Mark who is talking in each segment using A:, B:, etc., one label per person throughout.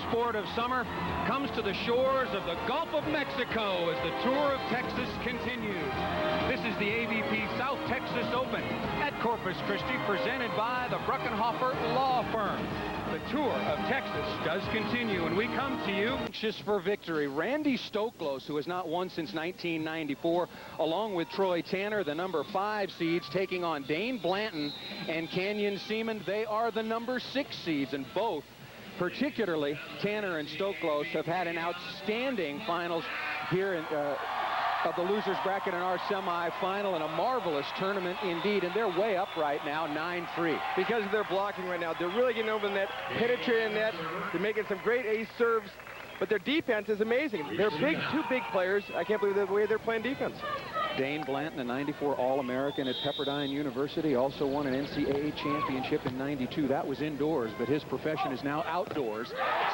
A: sport of summer comes to the shores of the Gulf of Mexico as the Tour of Texas continues. This is the AVP South Texas Open at Corpus Christi, presented by the Bruckenhofer Law Firm. The Tour of Texas does continue, and we come to you anxious for victory. Randy Stoklos, who has not won since 1994, along with Troy Tanner, the number 5 seeds, taking on Dane Blanton and Canyon Ceman. They are the number 6 seeds, and both, particularly Tanner and Stoklos, have had an outstanding finals here in of the losers bracket in our semifinal, and a marvelous tournament indeed, and they're way up right now, 9-3.
B: Because of their blocking right now, they're really getting over the net, penetrating the net, they're making some great ace serves, but their defense is amazing. They're big, 2 big players. I can't believe the way they're playing defense.
A: Dane Blanton, a 94 All-American at Pepperdine University, also won an NCAA championship in 92. That was indoors, but his profession is now outdoors.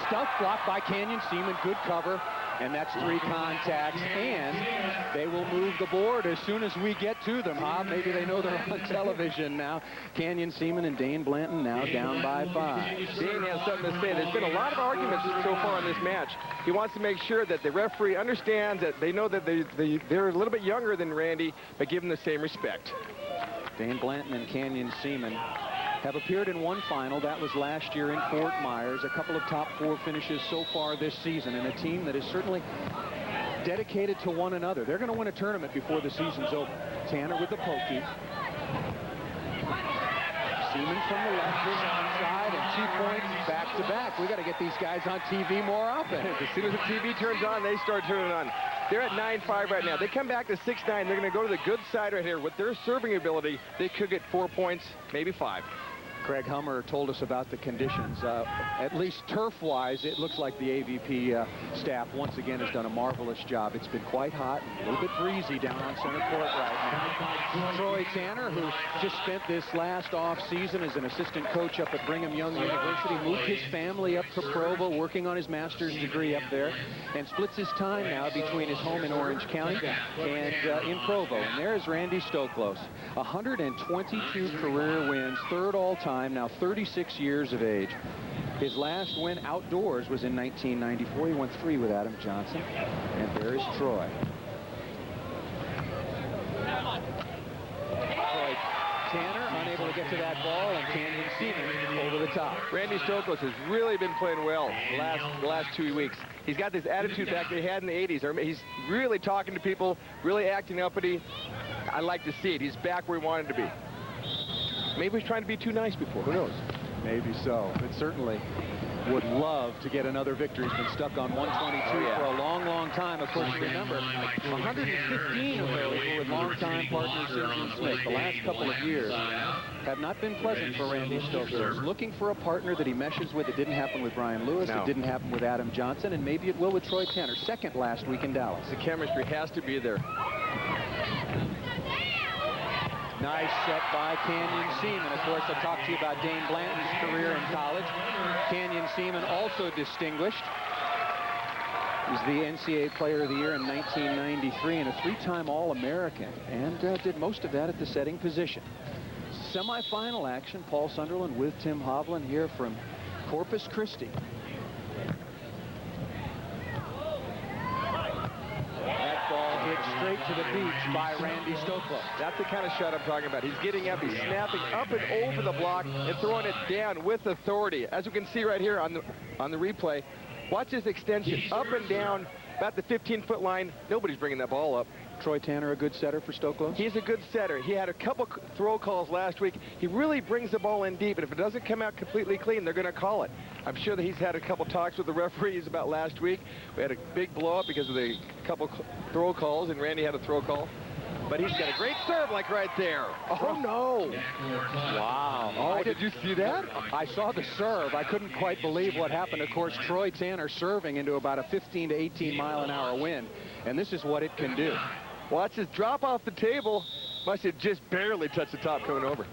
A: Stuff blocked by Canyon Ceman, good cover, and that's 3 contacts, and they will move the board as soon as we get to them, huh? Maybe they know they're on television now. Canyon Ceman and Dane Blanton now down by 5.
B: Dane has something to say. There's been a lot of arguments so far in this match. He wants to make sure that the referee understands that they know that they're a little bit younger than Randy, but give them the same respect.
A: Dane Blanton and Canyon Ceman have appeared in one final. That was last year in Fort Myers. A couple of top 4 finishes so far this season, and a team that is certainly dedicated to one another. They're going to win a tournament before the season's over. Tanner with the pokey. Ceman from the left, his onside, and 2 points back-to-back. We got to get these guys on TV more often.
B: As soon as the TV turns on, they start turning on. They're at 9-5 right now. They come back to 6-9. They're going to go to the good side right here. With their serving ability, they could get 4 points, maybe 5.
A: Craig Hummer told us about the conditions. At least turf-wise, it looks like the AVP staff once again has done a marvelous job. It's been quite hot, a little bit breezy down on center court right now. Troy Tanner, who just spent this last off-season as an assistant coach up at Brigham Young University, moved his family up to Provo, working on his master's degree up there, and splits his time now between his home in Orange County and in Provo. And there's Randy Stoklos, 122 career wins, 3rd all-time, now 36 years of age. His last win outdoors was in 1994. He won 3 with Adam Johnson. And there is Troy. Troy Tanner unable to get to that ball, and Canyon Ceman over the top.
B: Randy Stoklos has really been playing well the last 2 weeks. He's got this attitude back that he had in the 80s. He's really talking to people, really acting uppity. I like to see it. He's back where he wanted to be. Maybe he's trying to be too nice before. Who knows?
A: Maybe so. But certainly would love to get another victory. He's been stuck on 122 for a long, long time. Of course, remember, 115 of those were with longtime partner Simpson Smith. The last couple of years have not been pleasant for Randy Stoklos. Looking for a partner that he meshes with. It didn't happen with Brian Lewis. It didn't happen with Adam Johnson. And maybe it will with Troy Tanner. 2nd last week in Dallas.
B: The chemistry has to be there.
A: Nice set by Canyon Ceman. Of course, I talked to you about Dane Blanton's career in college. Canyon Ceman also distinguished. He's the NCAA Player of the Year in 1993 and a 3-time All-American, and did most of that at the setting position. Semifinal action. Paul Sunderland with Tim Hovland here from Corpus Christi. Hit straight to the beach by Randy Stoklos.
B: That's the kind of shot I'm talking about. He's getting up, he's snapping up and over the block and throwing it down with authority. As you can see right here on the replay, watch his extension up and down about the 15-foot line. Nobody's bringing that ball up.
A: Troy Tanner, a good setter for Stoklos?
B: He's a good setter. He had a couple throw calls last week. He really brings the ball in deep, and if it doesn't come out completely clean, they're going to call it. I'm sure that he's had a couple talks with the referees about last week. We had a big blow-up because of the couple throw calls, and Randy had a throw call. But he's got a great serve, like right there. Oh, no.
A: Wow.
B: Oh, did you see that?
A: I saw the serve. I couldn't quite believe what happened. Of course, Troy Tanner serving into about a 15 to 18 mile an hour wind. And this is what it can do.
B: Watch this drop off the table. Must have just barely touched the top coming over.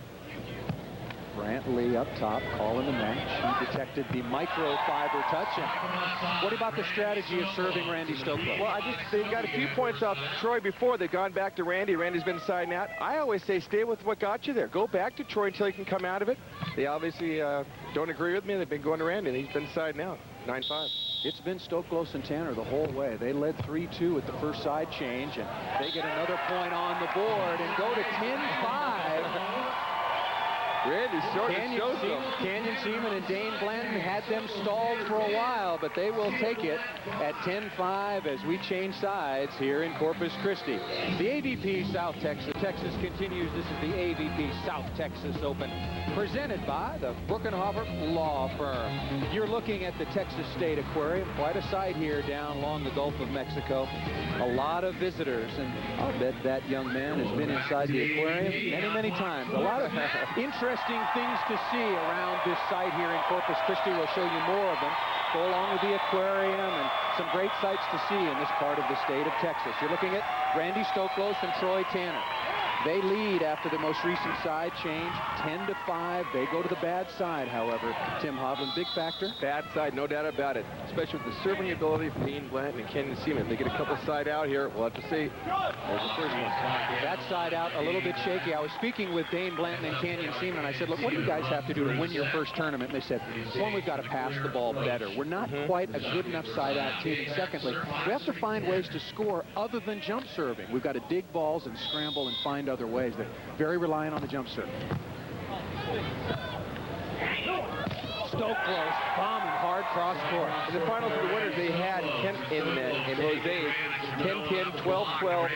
A: Brantley up top, calling the match. He detected the microfiber touch. And what about the strategy of serving Randy Stoklos?
B: Well, they've got a few points off Troy before. They've gone back to Randy. Randy's been siding out. I always say stay with what got you there. Go back to Troy until he can come out of it. They obviously don't agree with me. They've been going to Randy, and he's been siding out. 9-5.
C: It's been Stoklos and Tanner the whole way. They led 3-2 at the first side change, and they get another point on the board and go to 10-5.
B: Randy short and shows them.
C: Canyon Ceman and Dane Blanton had them stalled for a while, but they will take it at 10-5 as we change sides here in Corpus Christi. The AVP South Texas continues. This is the AVP South Texas Open, presented by the Bruckenhofer Law Firm. You're looking at the Texas State Aquarium. Quite a sight here down along the Gulf of Mexico. A lot of visitors, and I'll bet that young man has been inside the aquarium many, many times. A lot of interesting things to see around this site here in Corpus Christi. We'll show you more of them. Go along with the aquarium and some great sights to see in this part of the state of Texas. You're looking at Randy Stoklos and Troy Tanner. They lead after the most recent side change, 10-5. They go to the bad side, however. Tim Hovland, big factor.
B: Bad side, no doubt about it. Especially with the serving ability of Dane Blanton and Canyon Ceman. They get a couple side out here. We'll have to see. There's the first one.
C: That side out a little bit shaky. I was speaking with Dane Blanton and Canyon Ceman, and I said, look, what do you guys have to do to win your first tournament? And they said, one, we've got to pass the ball better. We're not quite a good enough side out team. And secondly, we have to find ways to score other than jump serving. We've got to dig balls and scramble and find other ways. They're very reliant on the jump serve. Stoklos bombing hard cross court.
B: In the finals of the winners, they had in Jose 10-10, 12-12,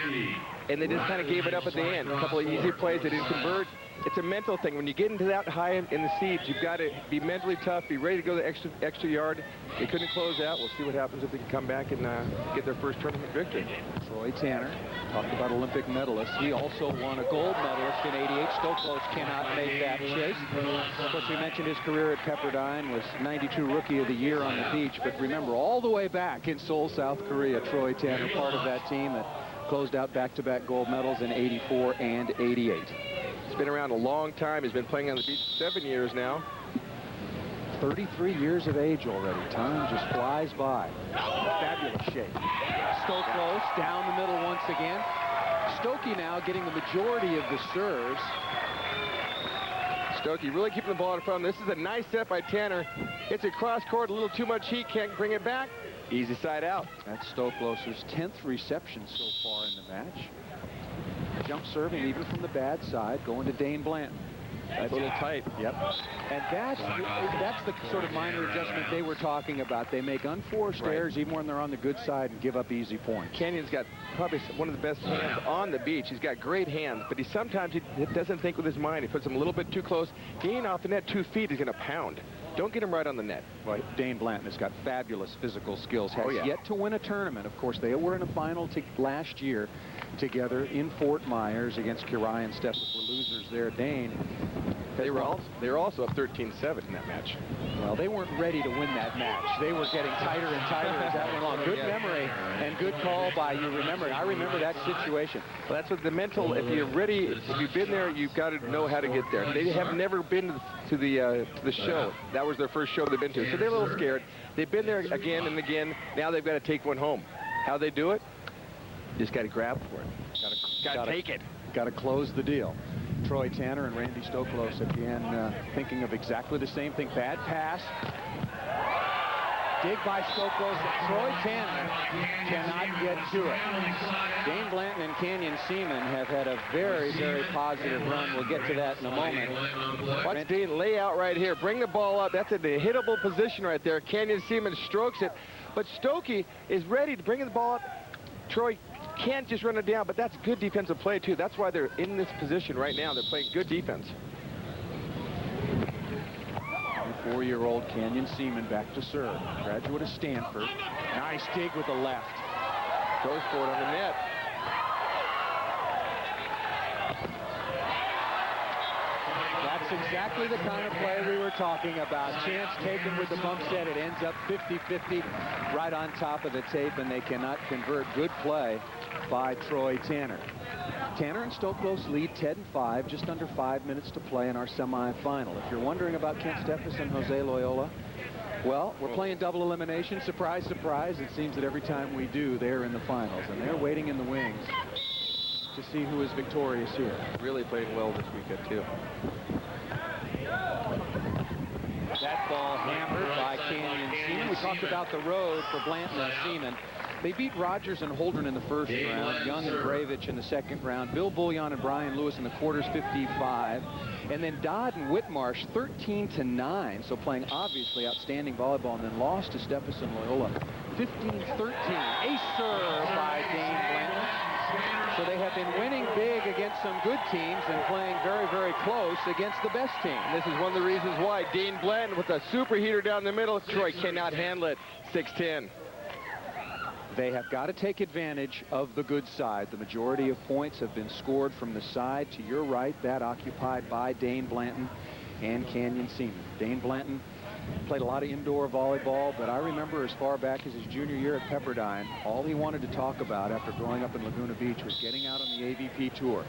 B: and they just kind of gave it up at the end. A couple of easy plays, they didn't convert. It's a mental thing. When you get into that high in the seeds, you've got to be mentally tough, be ready to go the extra yard. They couldn't close out. We'll see what happens if they can come back and get their first tournament victory.
C: Troy Tanner, talked about Olympic medalist. He also won a gold medalist in '88. Stoklos cannot make that chase. Of course, we mentioned his career at Pepperdine, was '92 Rookie of the Year on the beach. But remember, all the way back in Seoul, South Korea, Troy Tanner, part of that team that closed out back-to-back gold medals in '84 and '88.
B: He's been around a long time. He's been playing on the beach 7 years now.
C: 33 years of age already. Time just flies by. Fabulous shape. Stoklos down the middle once again. Stokey now getting the majority of the serves.
B: Stokey really keeping the ball in front. This is a nice set by Tanner. It's a cross court, a little too much heat, can't bring it back. Easy side out.
C: That's Stoklos' 10th reception so far in the match. Jump serving even from the bad side, going to Dane Blanton.
B: That's a little tight.
C: Yep. And that's the sort of minor adjustment they were talking about. They make unforced errors even when they're on the good side and give up easy points.
B: Canyon's got probably one of the best hands on the beach. He's got great hands, but sometimes he doesn't think with his mind. He puts them a little bit too close. Getting off the net 2 feet, he's going to pound. Don't get him right on the net.
C: Right. Dane Blanton has got fabulous physical skills. Has yet to win a tournament. Of course, they were in a final last year together in Fort Myers against Kirai and Steffes were losers there. Dane.
B: They were also up 13-7 in that match.
C: Well, they weren't ready to win that match. They were getting tighter and tighter as that went on. Good memory and good call by you. I remember that situation.
B: Well, that's what the mental. If you're ready, if you've been there, you've got to know how to get there. They have never been to the show. That was their first show they've been to, so they're a little scared. They've been there again and again. Now they've got to take one home. How they do it? Just got to grab for it. Got to take it.
C: Got to close the deal. Troy Tanner and Randy Stoklos again thinking of exactly the same thing. Bad pass. Dig by Stoklos. Troy Tanner cannot get to it. Dane Blanton and Canyon Ceman have had a very, very positive run. We'll get to that in a moment.
B: Watch Dane lay out right here. Bring the ball up. That's a hittable position right there. Canyon Ceman strokes it. But Stokey is ready to bring the ball up. Troy can't just run it down, but that's good defensive play, too. That's why they're in this position right now. They're playing good defense.
C: 4-year-old Canyon Ceman back to serve. Graduate of Stanford. Nice dig with the left.
B: Goes for it on the net.
C: That's exactly the kind of play we were talking about. Chance taken with the bump set. It ends up 50-50 right on top of the tape, and they cannot convert. Good play by Troy Tanner. Tanner and Stoklos lead 10-5, just under 5 minutes to play in our semifinal. If you're wondering about Kent Steffes and Jose Loyola, well, we're playing double elimination. Surprise, surprise. It seems that every time we do, they're in the finals, and they're waiting in the wings to see who is victorious here.
B: Really played well this weekend, too.
C: That ball hammered by Canyon Ceman. We talked about the road for Blanton and Ceman. They beat Rogers and Holdren in the first round, Young and Bravich in the second round, Bill Bullion and Brian Lewis in the quarters 55, and then Dodd and Whitmarsh 13-9, so playing obviously outstanding volleyball, and then lost to Stephenson Loyola 15-13. Ace serve by Dane Blanton. So they have been winning big against some good teams and playing very, very close against the best team.
B: And this is one of the reasons why Dane Blanton with a superheater down the middle. Troy cannot handle it. 6-10.
C: They have got to take advantage of the good side. The majority of points have been scored from the side to your right, that occupied by Dane Blanton and Canyon Ceman. Dane Blanton played a lot of indoor volleyball, but I remember as far back as his junior year at Pepperdine, all he wanted to talk about after growing up in Laguna Beach was getting out on the AVP tour.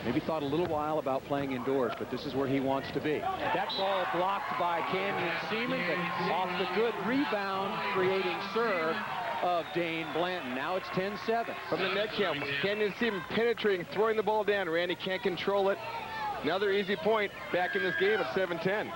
C: Maybe thought a little while about playing indoors, but this is where he wants to be. That ball blocked by Canyon Ceman, but off the good rebound, creating serve of Dane Blanton. Now it's 10-7.
B: From the net count, Canyon Ceman penetrating, throwing the ball down. Randy can't control it. Another easy point back in this game at 7-10.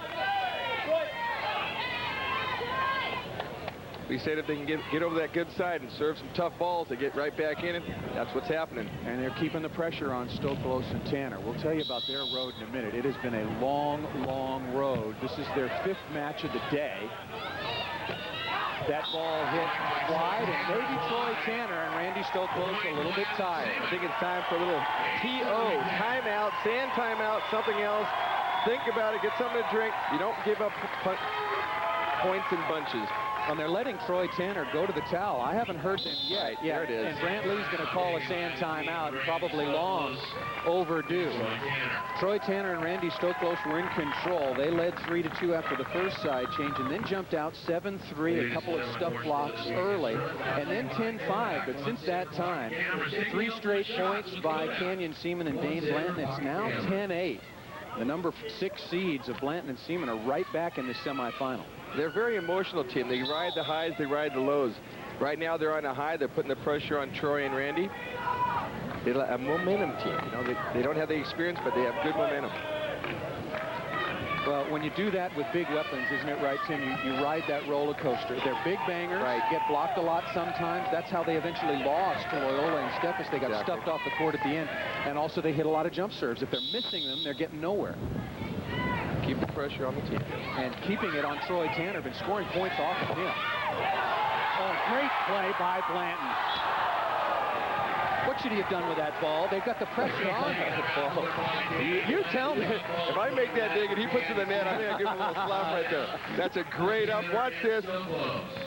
B: We say that they can get over that good side and serve some tough balls to get right back in it. That's what's happening.
C: And they're keeping the pressure on Stoklos and Tanner. We'll tell you about their road in a minute. It has been a long, long road. This is their 5th match of the day. That ball hit wide, and maybe Troy Tanner and Randy Stoklos a little bit tired.
B: I think it's time for a little TO, timeout, sand timeout, something else. Think about it, get something to drink. You don't give up points in bunches.
C: And they're letting Troy Tanner go to the towel. I haven't heard them yet.
B: There it is.
C: And Brant Lee's going to call a sand timeout, and probably long overdue. Troy Tanner and Randy Stoklos were in control. They led 3-2 after the first side change, and then jumped out 7-3, a couple of stuff blocks early, and then 10-5. But since that time, 3 straight points by Canyon Ceman and Dane Blanton. It's now 10-8. The number 6 seeds of Blanton and Ceman are right back in the semifinal.
B: They're a very emotional team. They ride the highs, they ride the lows. Right now they're on a high. They're putting the pressure on Troy and Randy. They're a momentum team. You know, they don't have the experience, but they have good momentum.
C: Well, when you do that with big weapons, isn't it right, Tim? You ride that roller coaster. They're big bangers,
B: right.
C: Get blocked a lot sometimes. That's how they eventually lost to Loyola and Steffes. They got stuffed off the court at the end. And also they hit a lot of jump serves. If they're missing them, they're getting nowhere.
B: Keep the pressure on the team.
C: And keeping it on Troy Tanner, been scoring points off of him. Oh, great play by Blanton. What should he have done with that ball? They've got the pressure on that ball. You tell me.
B: If I make that dig and he puts it in the net, I think I'll give him a little slap right there. That's a great up. Watch this.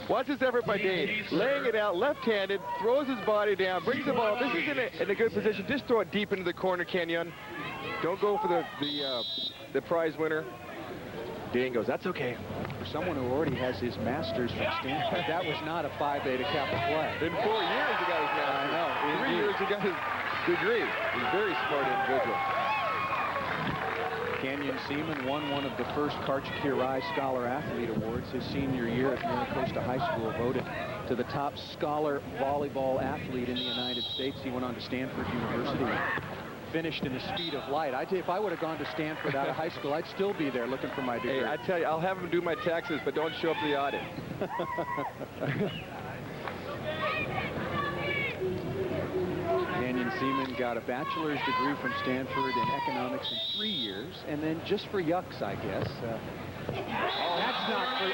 B: Watch this effort by Dane. Laying it out, left-handed, throws his body down, brings the ball. This is in a good position. Just throw it deep into the corner, Kenyon. Don't go for the prize winner. Dane goes, that's okay.
C: For someone who already has his master's from Stanford, that was not a Phi Beta Kappa play.
B: In 4 years he got his master's.
C: I know.
B: 3 years he got his degree. He's a very smart individual.
C: Canyon Ceman won one of the first Karch-Kirai Scholar Athlete Awards his senior year at Miracosta High School, voted to the top scholar volleyball athlete in the United States. He went on to Stanford University. Finished in the speed of light. I tell you, if I would have gone to Stanford out of high school, I'd still be there looking for my degree.
B: Hey, I tell you, I'll have him do my taxes, but don't show up to the audit.
C: Canyon Ceman got a bachelor's degree from Stanford in economics in 3 years, and then just for yucks, I guess.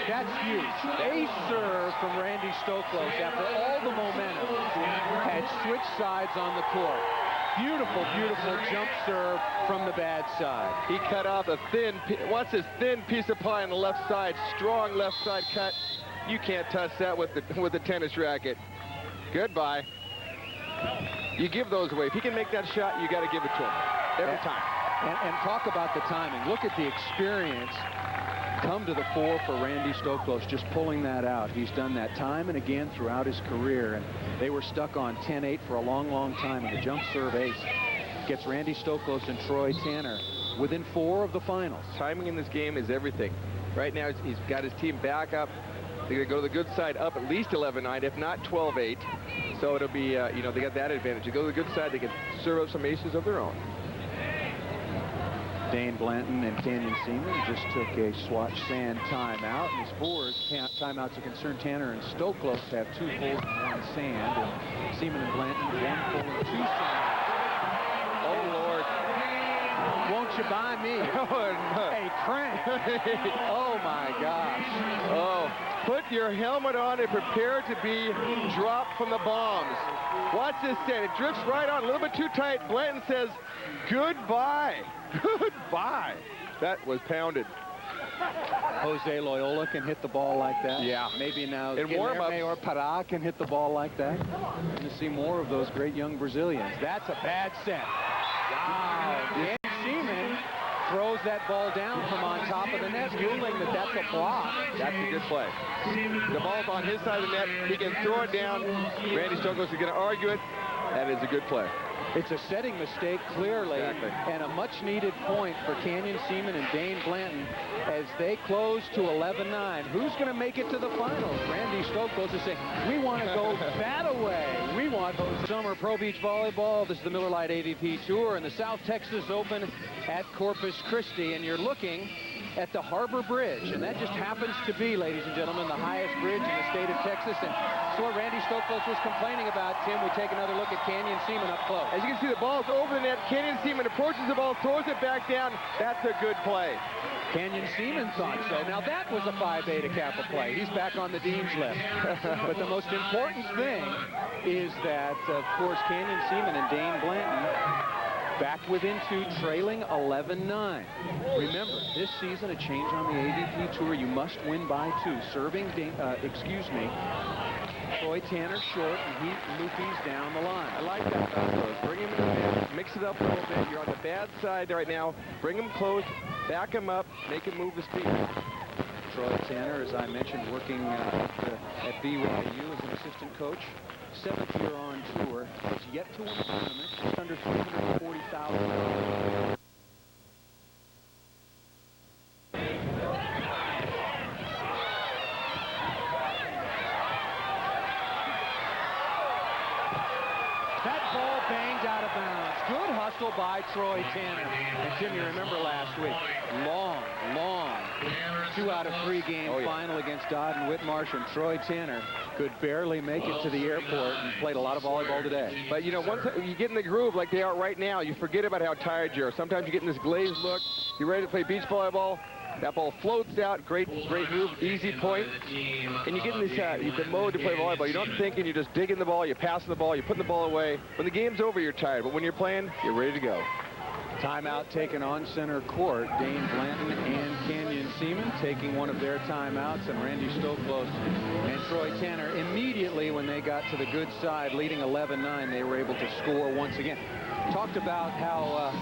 C: That's huge. Ace serve from Randy Stoklos after all the momentum had switched sides on the court. Beautiful, beautiful jump serve from the bad side.
B: He cut off a what's this thin piece of pie on the left side, strong left side cut. You can't touch that with the tennis racket. Goodbye. You give those away. If he can make that shot, you got to give it to him every time.
C: And talk about the timing. Look at the experience come to the fore for Randy Stoklos, just pulling that out. He's done that time and again throughout his career, and they were stuck on 10-8 for a long, long time, and the jump serve ace gets Randy Stoklos and Troy Tanner within 4 of the finals.
B: Timing in this game is everything. Right now, he's got his team back up. They're going to go to the good side up at least 11-9, if not 12-8. So it'll be, you know, they got that advantage. They go to the good side, they can serve up some aces of their own.
C: Dane Blanton and Canyon Ceman just took a swatch sand timeout. And as far as timeouts are concerned, Tanner and Stoklos have 2 full and 1 sand. And Ceman and Blanton 1 full and 2 sand.
B: Oh, Lord.
C: Won't you buy me a crank? Oh, my gosh.
B: Oh, put your helmet on and prepare to be dropped from the bombs. Watch this sand. It drifts right on, a little bit too tight. Blanton says, goodbye. Goodbye. That was pounded.
C: Jose Loyola can hit the ball like that.
B: Yeah.
C: Maybe now
B: Guilherme
C: or Pará can hit the ball like that. We're going to see more of those great young Brazilians. That's a bad set. Wow. Dan Ceman throws that ball down from on top of the net, ruling that that's a block.
B: That's a good play. The ball's on his side of the net. He can throw it down. Randy Stoklos is going to argue it. That is a good play.
C: It's a setting mistake, clearly,
B: Exactly.
C: and a much-needed point for Canyon Ceman and Dane Blanton as they close to 11-9. Who's going to make it to the finals? Randy Stoklos is saying, we want to go that away. We want those summer Pro Beach Volleyball. This is the Miller Lite AVP Tour and the South Texas Open at Corpus Christi, and you're looking at the Harbor Bridge, and that just happens to be, ladies and gentlemen, the highest bridge in the state of Texas. And so what Randy Stoklos was complaining about, Tim, we take another look at Canyon Ceman up close.
B: As you can see, the ball's over the net. Canyon Ceman approaches the ball, throws it back down. That's a good play.
C: Canyon Ceman thought so. Now that was a Phi Beta Kappa play. He's back on the dean's list. But the most important thing is that, of course, Canyon Ceman and Dane Blanton back within 2, trailing 11-9. Remember, this season, a change on the AVP Tour. You must win by 2. Serving, Troy Tanner short, and he loopies down the line.
B: I like that. Bring him in the net, mix it up a little bit. You're on the bad side right now. Bring him close, back him up, make him move his feet.
C: Troy Tanner, as I mentioned, working at BYU as an assistant coach. 7th year on tour. Has yet to win a tournament. Just under $340,000. That ball banged out of bounds. Good hustle by Troy Tanner. And Tim, you remember last week, long 2 out of 3 game final against Dodd and Whitmarsh, and Troy Tanner could barely make it to the airport and played a lot of volleyball today.
B: But, you know, once you get in the groove like they are right now, you forget about how tired you are. Sometimes you get in this glazed look. You're ready to play beach volleyball. That ball floats out. Great move. Easy point. And you get in this the mode to play volleyball. You're not thinking. You're just digging the ball. You're passing the ball. You're putting the ball away. When the game's over, you're tired. But when you're playing, you're ready to go.
C: Timeout taken on center court. Dane Blanton and Canyon Ceman taking one of their timeouts, and Randy Stoklos and Troy Tanner immediately, when they got to the good side, leading 11-9, they were able to score once again. Talked about how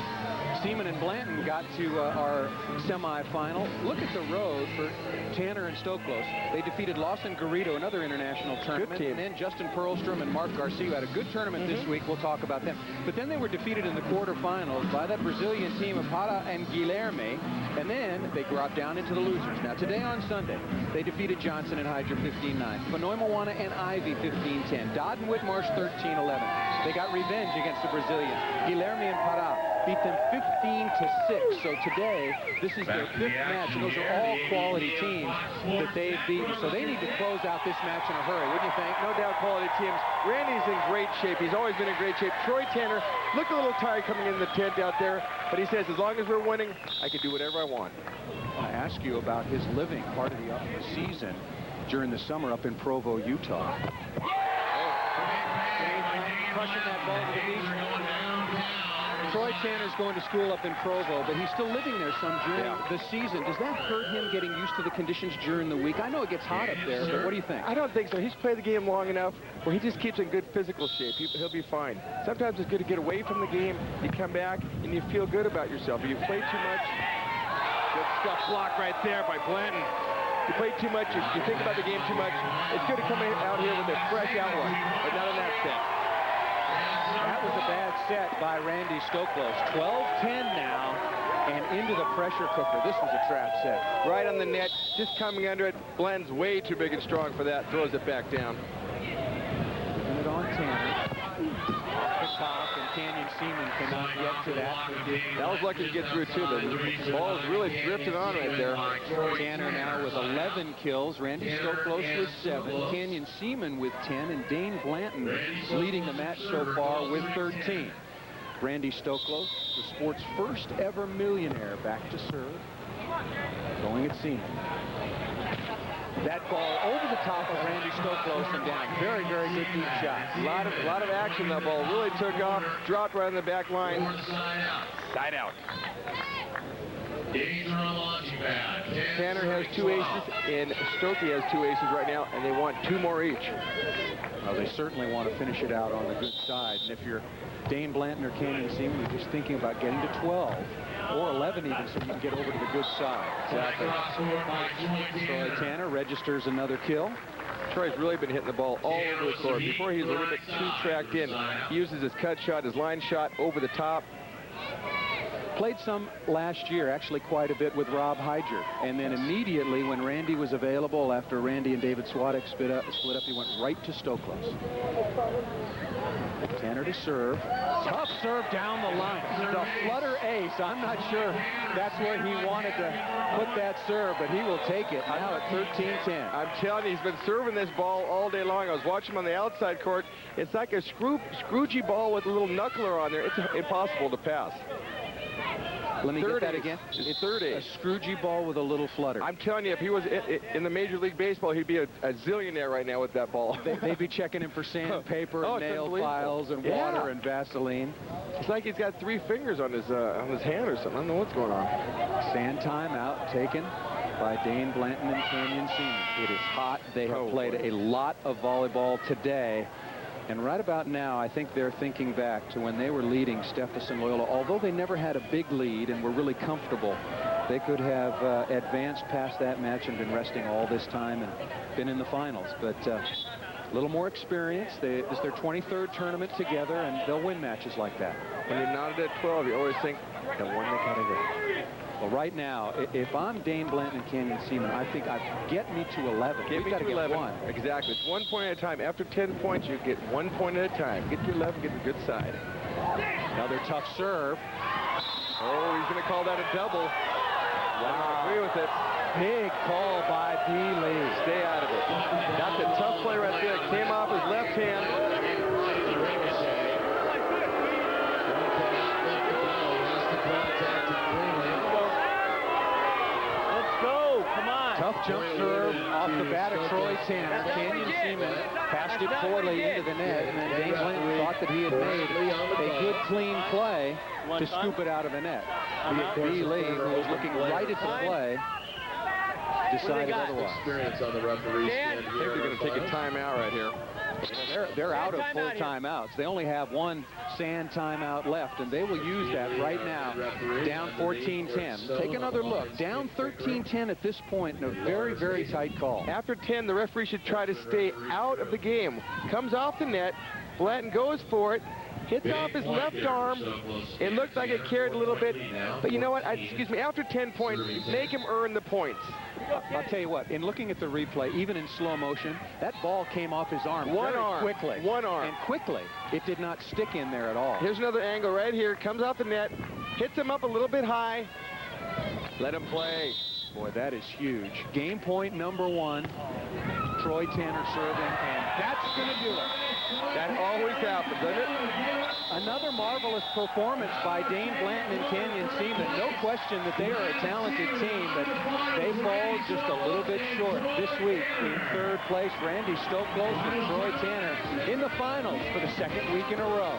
C: Ceman and Blanton got to our semifinal. Look at the road for Tanner and Stoklos. They defeated Lawson Garrido, another international tournament, and then Justin Perlstrom and Mark Garcia had a good tournament this week. We'll talk about them. But then they were defeated in the quarterfinals by that Brazilian team of Pará and Guilherme, and then they dropped down into the losers. Now today on Sunday, they defeated Johnson and Hydra 15-9, Fanoi Moana and Ivy 15-10, Dodd and Whitmarsh 13-11. They got revenge against the Brazilians. Guilherme and Pará beat them 15-6. So today, this is their 5th match, and those are all quality teams that they've beaten. So they need to close out this match in a hurry, wouldn't you think?
B: No doubt quality teams. Randy's in great shape. He's always been in great shape. Troy Tanner looked a little tired coming in the tent out there, but he says, as long as we're winning, I can do whatever I want.
C: I ask you about his living part of the season during the summer up in Provo, Utah. Crushing that ball to the beach. Troy Tanner's going to school up in Provo, but he's still living there some during the season. Does that hurt him getting used to the conditions during the week? I know it gets hot up there, but what do you think?
B: I don't think so. He's played the game long enough where he just keeps in good physical shape. He'll be fine. Sometimes it's good to get away from the game. You come back, and you feel good about yourself. If you play too much, good stuff blocked right there by Blanton. You play too much, you think about the game too much. It's good to come out here with a fresh outlook, but not in that set.
C: That was a bad set by Randy Stoklos. 12-10 now, and into the pressure cooker. This was a trap set.
B: Right on the net, just coming under it. Blanton's way too big and strong for that. Throws it back down.
C: Putting it on Tanner. the top, and Canyon Ceman cannot get to that.
B: That was lucky to get through, too. The ball was really drifted on right there.
C: Tanner now with 11 kills. Randy Stoklos with 7. Canyon Ceman with 10. And Dane Blanton leading the match so far with 13. Randy Stoklos, the sport's first ever millionaire, back to serve. Going at Ceman. That ball over the top of Randy Stoklos and down. Very, very good deep shot.
B: A lot of action. That ball really took off, dropped right on the back line. Side out. Tanner has 2 aces, and Stokey has 2 aces right now, and they want 2 more each.
C: Well, they certainly want to finish it out on the good side. And if you're Dane Blanton or Canyon Ceman, you're just thinking about getting to 12 or 11 even, so you can get over to the good side. Exactly. Troy Tanner registers another kill.
B: Troy's really been hitting the ball all over the court. Before he was a little bit too tracked in. He uses his cut shot, his line shot over the top.
C: Played some last year, actually quite a bit with Rob Hyger. And then immediately when Randy was available, after Randy and David Swadek split up, he went right to Stoklos. Tanner to serve. Tough serve down the line. The flutter ace. I'm not sure that's where he wanted to put that serve, but he will take it now at 13-10.
B: I'm telling you, he's been serving this ball all day long. I was watching him on the outside court. It's like a scroogey ball with a little knuckler on there. It's impossible to pass.
C: Let me get that again.
B: It's third ace.
C: A scroogey ball with a little flutter.
B: I'm telling you, if he was in the Major League Baseball, he'd be a zillionaire right now with that ball.
C: They'd be checking him for sandpaper and nail files and water and Vaseline.
B: It's like he's got 3 fingers on his hand or something. I don't know what's going on.
C: Sand timeout taken by Dane Blanton and Canyon Ceman. It is hot. They have played a lot of volleyball today. And right about now, I think they're thinking back to when they were leading Stephenson Loyola. Although they never had a big lead and were really comfortable, they could have advanced past that match and been resting all this time and been in the finals. But a little more experience. It's their 23rd tournament together, and they'll win matches like that.
B: When you're nodded at 12, you always think, the one they gotta win.
C: Well, right now, if I'm Dane Blanton and Canyon Ceman, I think get me to 11.
B: Get me to 11.
C: One.
B: Exactly. It's 1 point at a time. After 10 points, you get 1 point at a time. Get to 11, get the good side.
C: Another tough serve.
B: Oh, he's going to call that a double. Wow. I agree with it.
C: Big call by B. Lee.
B: Stay out of it. That's a tough play right there. It came off his left hand.
C: Tough jump serve off the bat of Troy Tanner. Canyon Ceman passed it poorly into the net, and then Dane Blanton thought that he had made a good, clean play to scoop it out of the net. B. Lee, who was looking right at the play, decided otherwise.
D: Experience on the referee's stand
B: I think they're going to take a timeout right here.
C: They're out of full timeouts. They only have 1 sand timeout left, and they will use that right now. Down 14-10. Take another look. Down 13-10 at this point in a very, very tight call.
B: After 10, the referee should try to stay out of the game. Comes off the net. Blanton goes for it. Hits off his left arm. It looked like it carried a little bit. But you know what? Excuse me. After 10 points, make him earn the points.
C: I'll tell you what, in looking at the replay, even in slow motion, that ball came off his arm quickly.
B: One arm.
C: And quickly. It did not stick in there at all.
B: Here's another angle right here. Comes off the net. Hits him up a little bit high. Let him play.
C: Boy, that is huge. Game point number 1. Troy Tanner serving, and that's going to do it.
B: That always happens, doesn't it?
C: Another marvelous performance by Dane Blanton and Canyon Ceman. No question that they are a talented team, but they fall just a little bit short this week. In 3rd place, Randy Stoklos and Troy Tanner in the finals for the 2nd week in a row.